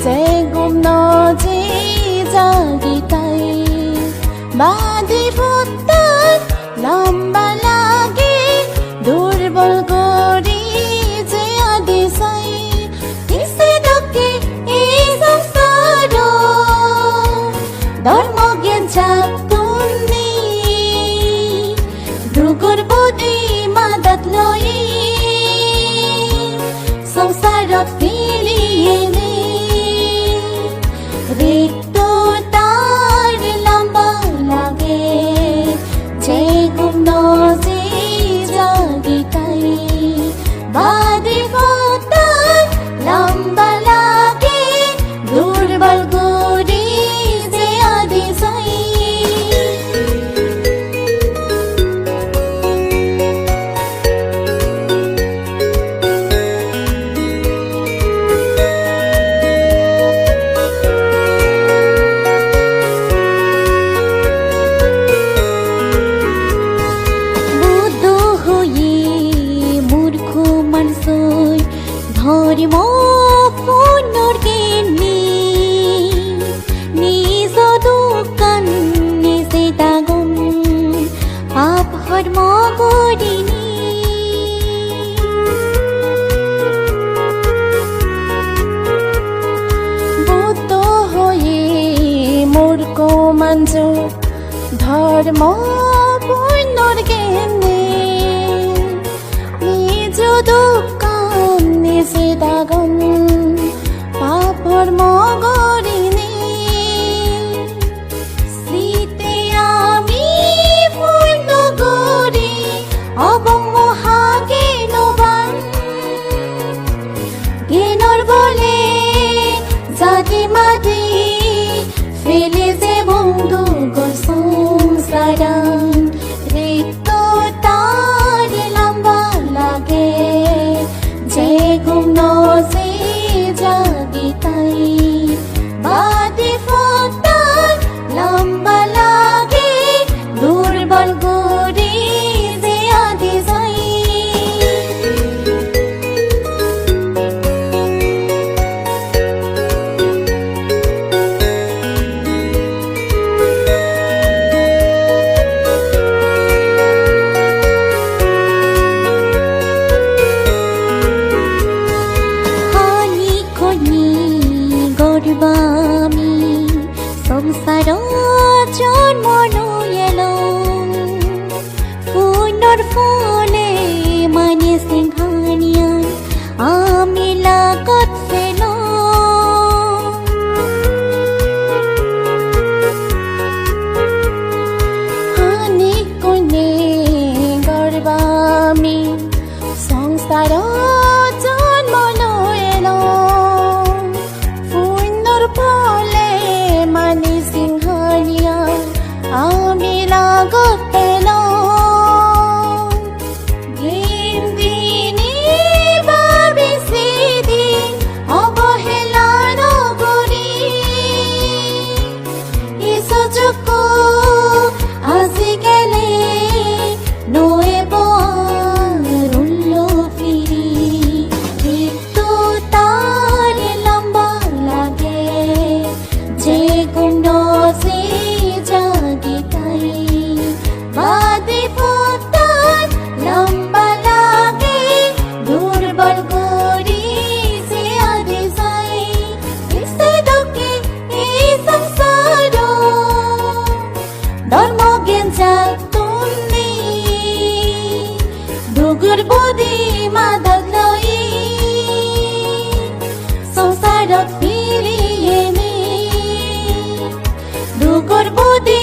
যে গুম যে জাগিতাই বাদে ফুটাত লম্বা লাগে দুর্বল গরি যে আদি চাই কিসে দকে এই সংসার ধর্ম জ্ঞান চাকুনি দুগুর বুদ্ধি মাদত লই সংসারত ফিরিয়ে নে ঋতু তার লম্বা লাগে যে গুম যে জাগিতাই বাদে ফুটাত লম্বা লাগে দুর্বল গরি যে আদি চাই ধর্ম পুনর জ্ঞানী নিজ দোকান নিজে দাগন পাপ ধর্ম করিনি বুদ্ধ হয়ে মূর্খ মাঞ্জ ধর্ম পুনর জ্ঞানী নিজ দোকান নিজে দাগন পাপর মগরিনে স্মৃতি আমি পূর্ণ গরি অবমহাগে নবান জ্ঞানর বলে জাতি মাটি ফেলে যে বন্ধু গো সংসারান ঋতু তার লম্বা লাগে যে গুম যে জাগিতাই বাদে ফুটাত লম্বা লাগে দুর্বল গরি যে আদি যাই আমি সংসার জন্ম নয়েলো পুনর ফলে মানে সিংহানিয়ান আমি লাগত ফেল হানি কোনে গর্বামি সংসার জন্ম নয়েলো ফলে মানে সিংহানিয়া আমি লাগত পেল দিনে ভাবি সেদিন অবহেলা নগরী এই সুযোগ আজি গেলে নয়ে বল ফিরি ঋতু তার লম্বা লাগে যে গুম যে জাগিতাই বাদে ফুটাত লম্বা লাগে দুর্বল গরি যে আদি যাই কিসে দকে এই সংসার ধর্ম জ্ঞান চাকুনি দুগুর বুদ্ধি মাদত লই সংসারত ফিরিয়ে নে দুগুর বুদ্ধি